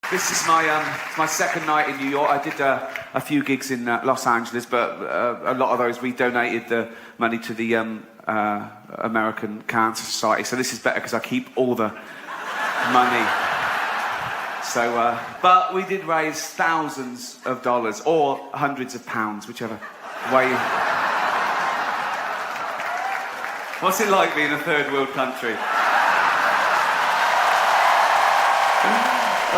This is my second night in New York. I did a few gigs in Los Angeles, but a lot of those we donated the money to the American Cancer Society. So this is better because I keep all the money. So, but we did raise thousands of dollars or hundreds of pounds, whichever way. What's it like being a third world country?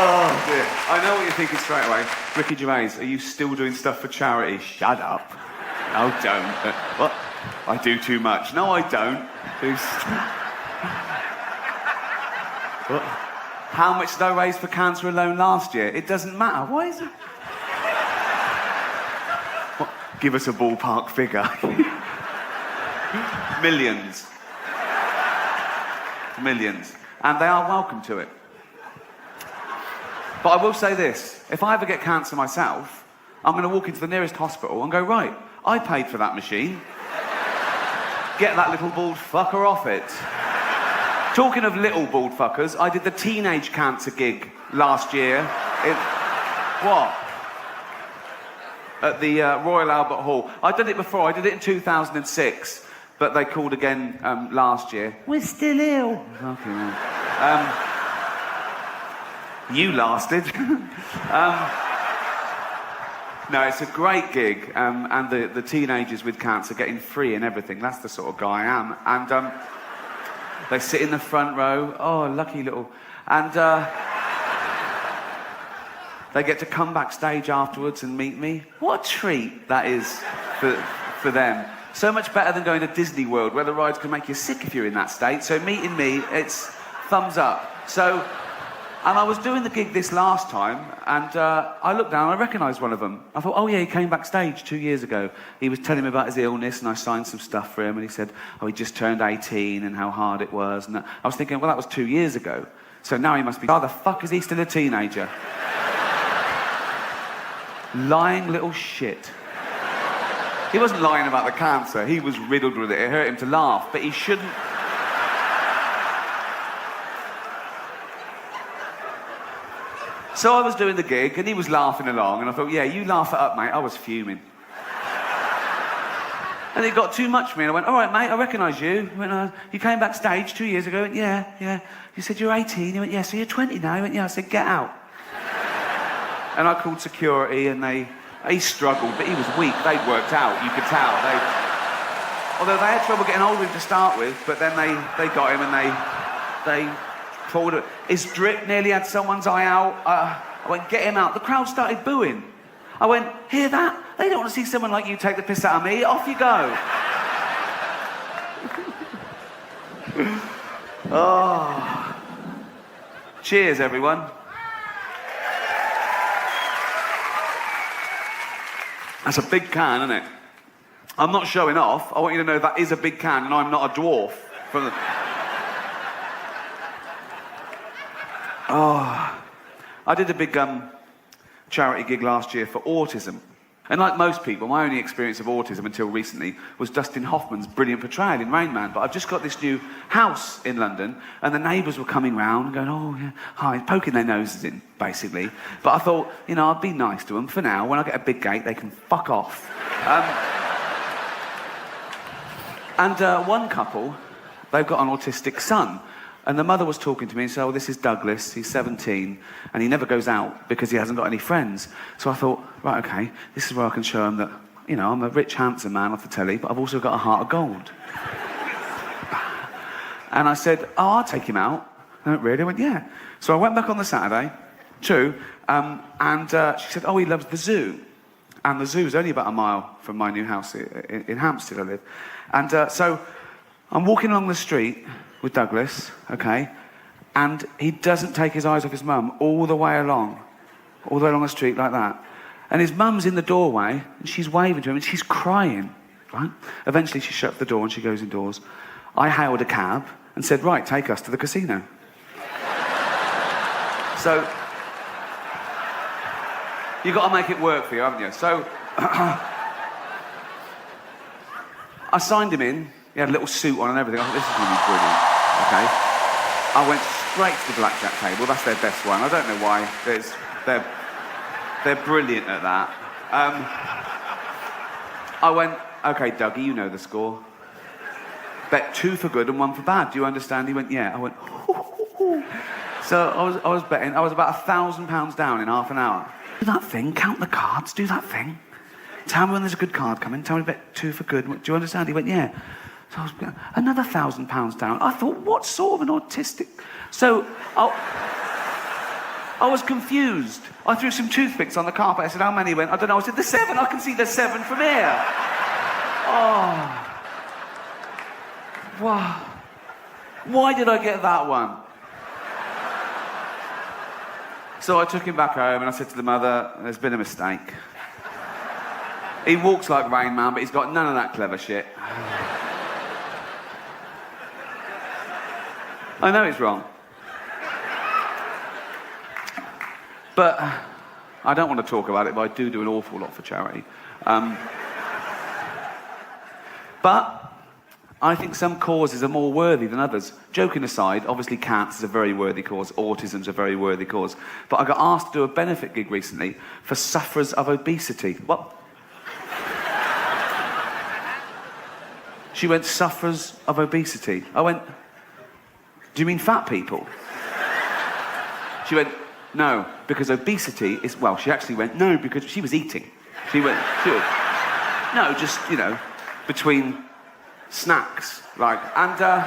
Oh dear. I know what you're thinking straight away. Ricky Gervais, are you still doing stuff for charity? Shut up. No, don't. What? I do too much. No, I don't. What? How much did I raise for cancer alone last year? It doesn't matter. Why is it? What? Give us a ballpark figure. Millions. Millions. And they are welcome to it. But I will say this, if I ever get cancer myself, I'm going to walk into the nearest hospital and go, right, I paid for that machine. Get that little bald fucker off it. Talking of little bald fuckers, I did the teenage cancer gig last year. What? At the Royal Albert Hall. I'd done it before, I did it in 2006, but they called again last year. We're still ill. Okay, man. You lasted. No, it's a great gig, and the teenagers with cancer getting free and everything. That's the sort of guy I am. And they sit in the front row. Oh, lucky little. And they get to come backstage afterwards and meet me. What a treat that is for them. So much better than going to Disney World, where the rides can make you sick if you're in that state. So meeting me, it's thumbs up. So. And I was doing the gig this last time, and I looked down and I recognised one of them. I thought, oh yeah, he came backstage 2 years ago. He was telling me about his illness, and I signed some stuff for him, and he said, oh, he just turned 18 and how hard it was. And I was thinking, well, that was 2 years ago. So now he must be, how the fuck is he still a teenager? Lying little shit. He wasn't lying about the cancer. He was riddled with it. It hurt him to laugh, but he shouldn't... So I was doing the gig, and he was laughing along, and I thought, yeah, you laugh it up, mate. I was fuming. And it got too much for me, and I went, all right, mate, I recognise you. He went, you came backstage 2 years ago. I went, yeah. You said you're 18. He went, yeah, so you're 20 now. He went, yeah. I said, get out. And I called security, and he struggled, but he was weak. They'd worked out, you could tell. Although they had trouble getting hold of him to start with, but then they got him, and they forward. His drip nearly had someone's eye out. I went, get him out. The crowd started booing. I went, hear that? They don't want to see someone like you take the piss out of me. Off you go. Oh. Cheers, everyone. That's a big can, isn't it? I'm not showing off. I want you to know that is a big can, and I'm not a dwarf. From the... Oh, I did a big charity gig last year for autism. And like most people, my only experience of autism until recently was Dustin Hoffman's brilliant portrayal in Rain Man. But I've just got this new house in London, and the neighbours were coming round and going, oh, yeah, hi, poking their noses in, basically. But I thought, you know, I'd be nice to them for now. When I get a big gate, they can fuck off. One couple, they've got an autistic son. And the mother was talking to me and said, oh, this is Douglas, he's 17, and he never goes out because he hasn't got any friends. So I thought, right, okay, this is where I can show him that, you know, I'm a rich, handsome man off the telly, but I've also got a heart of gold. And I said, oh, I'll take him out. I went, really? I went, yeah. So I went back on the Saturday, true, and she said, oh, he loves the zoo. And the zoo is only about a mile from my new house in Hampstead I live. And so I'm walking along the street with Douglas, okay, and he doesn't take his eyes off his mum all the way along the street like that. And his mum's in the doorway, and she's waving to him, and she's crying, right? Eventually she shuts the door and she goes indoors. I hailed a cab and said, right, take us to the casino. So, you've got to make it work for you, haven't you? So, I signed him in. He had a little suit on and everything. I thought, this is going to be brilliant, okay? I went great to the blackjack table. That's their best one. I don't know why. They're brilliant at that. I went, OK, Dougie, you know the score. Bet 2 for good and 1 for bad. Do you understand? He went, yeah. I went, hoo. So I was betting. I was about £1,000 down in half an hour. Do that thing. Count the cards. Do that thing. Tell me when there's a good card coming. Tell me bet 2 for good. Do you understand? He went, yeah. So I was another £1,000 down. I thought, what sort of an autistic... So I was confused. I threw some toothpicks on the carpet. I said, how many? He went, I don't know. I said, there's 7. I can see there's 7 from here. Oh. Wow. Why did I get that one? So I took him back home and I said to the mother, there's been a mistake. He walks like Rain Man, but he's got none of that clever shit. I know it's wrong. But I don't want to talk about it, but I do an awful lot for charity. But I think some causes are more worthy than others. Joking aside, obviously cancer is a very worthy cause, autism's a very worthy cause. But I got asked to do a benefit gig recently for sufferers of obesity. What? She went, sufferers of obesity. I went, do you mean fat people? She went, no, because obesity is... Well, she actually went, no, because she was eating. She went, no, just, between snacks, like. And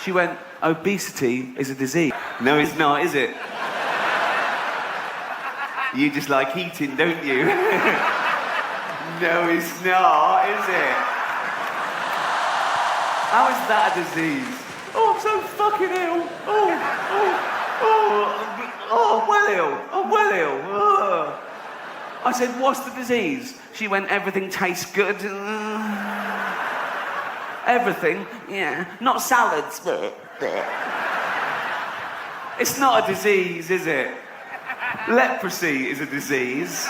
she went, obesity is a disease. No, it's not, is it? You just like eating, don't you? No, it's not, is it? How is that a disease? Oh, I'm so fucking ill. Oh, well ill. I'm well ill. Oh. I said, what's the disease? She went, everything tastes good. Everything? Yeah. Not salads. It's not a disease, is it? Leprosy is a disease.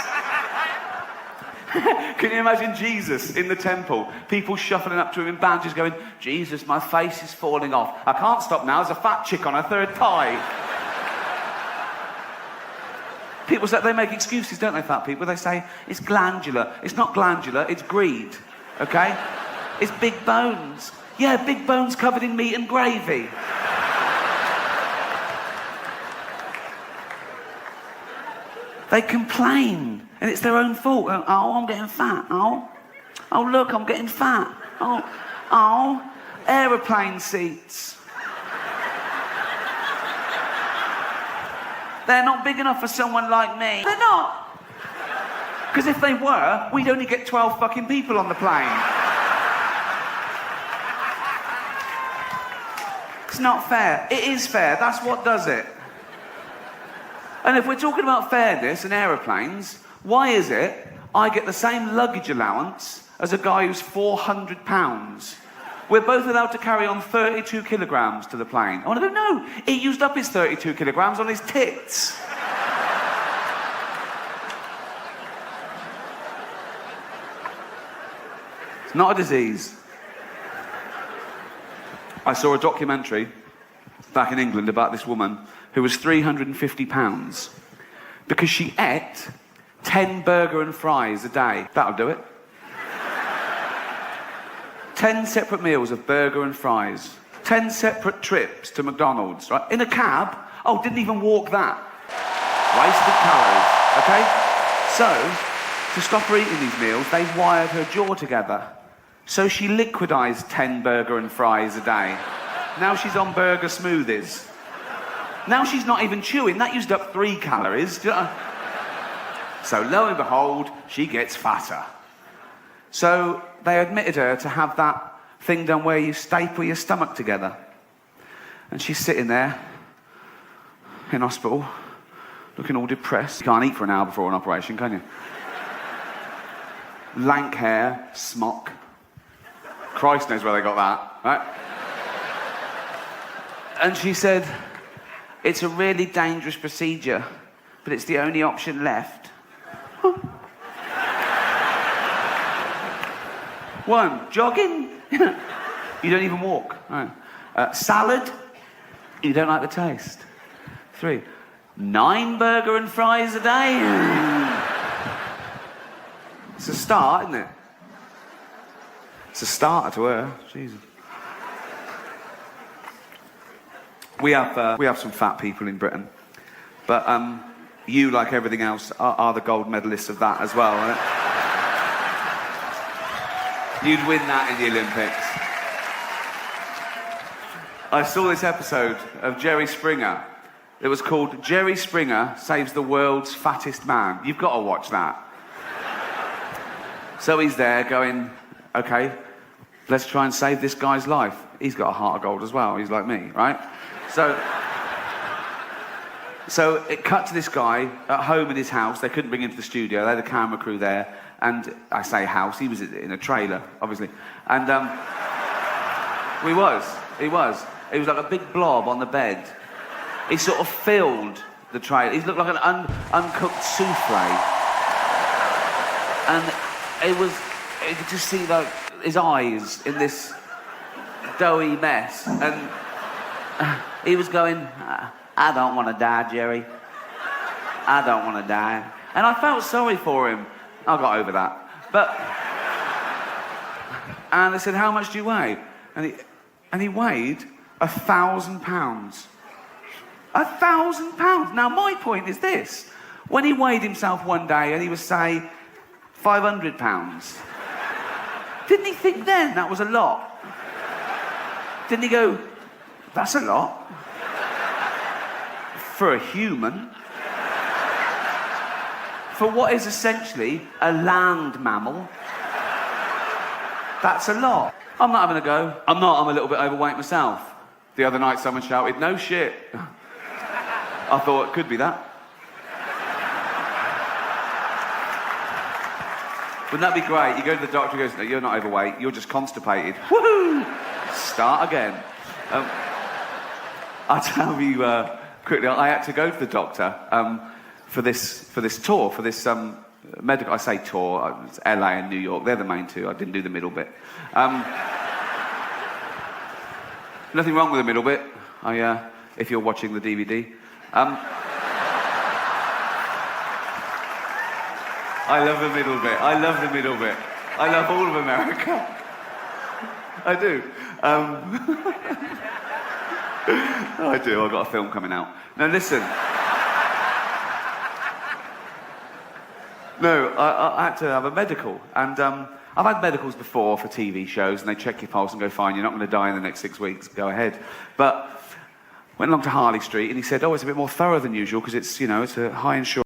Can you imagine Jesus in the temple? People shuffling up to him in bandages going, Jesus, my face is falling off. I can't stop now. There's a fat chick on her third thigh. People say, they make excuses, don't they, fat people? They say, it's glandular. It's not glandular, it's greed, okay? It's big bones. Yeah, big bones covered in meat and gravy. They complain, and it's their own fault. Oh, I'm getting fat. Oh, look, I'm getting fat. Oh, aeroplane seats. They're not big enough for someone like me. They're not. Because if they were, we'd only get 12 fucking people on the plane. It's not fair. It is fair. That's what does it. And if we're talking about fairness and aeroplanes, why is it I get the same luggage allowance as a guy who's 400 pounds? We're both allowed to carry on 32 kilograms to the plane. I want to go, no, he used up his 32 kilograms on his tits. It's not a disease. I saw a documentary back in England about this woman who was 350 pounds because she ate 10 burger and fries a day. That'll do it. 10 separate meals of burger and fries. 10 separate trips to McDonald's, right? In a cab. Oh, didn't even walk that. Wasted calories, okay? So, to stop her eating these meals, they wired her jaw together. So she liquidized 10 burger and fries a day. Now she's on burger smoothies. Now she's not even chewing. That used up 3 calories. So lo and behold, she gets fatter. So they admitted her to have that thing done where you staple your stomach together. And she's sitting there in hospital, looking all depressed. You can't eat for an hour before an operation, can you? Lank hair, smock. Christ knows where they got that, right? And she said, it's a really dangerous procedure, but it's the only option left. One, jogging. You don't even walk. Right. Salad. You don't like the taste. 3, 9 burger and fries a day. It's a start, isn't it? It's a starter to her. Jesus. We have some fat people in Britain, but you, like everything else, are the gold medalists of that as well. Right? You'd win that in the Olympics. I saw this episode of Jerry Springer. It was called Jerry Springer Saves the World's Fattest Man. You've got to watch that. So he's there going, okay, let's try and save this guy's life. He's got a heart of gold as well. He's like me, right? So it cut to this guy at home in his house. They couldn't bring him to the studio. They had a camera crew there. And I say house, he was in a trailer, obviously. And he was. He was like a big blob on the bed. He sort of filled the trailer. He looked like an uncooked souffle. And you could just see like his eyes in this doughy mess. And he was going, I don't want to die, Jerry. I don't want to die. And I felt sorry for him. I got over that. And they said, how much do you weigh? And he weighed 1,000 pounds. 1,000 pounds. Now, my point is this. When he weighed himself one day and he was, say, 500 pounds, didn't he think then that was a lot? Didn't he go, that's a lot? For a human? For what is essentially a land mammal? That's a lot. I'm not having a go. I'm a little bit overweight myself. The other night someone shouted, no shit. I thought it could be that. Wouldn't that be great? You go to the doctor, he goes, no, you're not overweight, you're just constipated. Woohoo! Start again. I'll tell you quickly, I had to go to the doctor for this tour, for this medical, I say tour, it's LA and New York, they're the main two, I didn't do the middle bit. Nothing wrong with the middle bit, if you're watching the DVD. I love the middle bit. I love the middle bit. I love all of America. I do. I do. I've got a film coming out. Now listen. No, I had to have a medical, and I've had medicals before for TV shows, and they check your pulse and go, fine, you're not going to die in the next 6 weeks, go ahead. But went along to Harley Street, and he said, oh, it's a bit more thorough than usual because it's, it's a high insurance.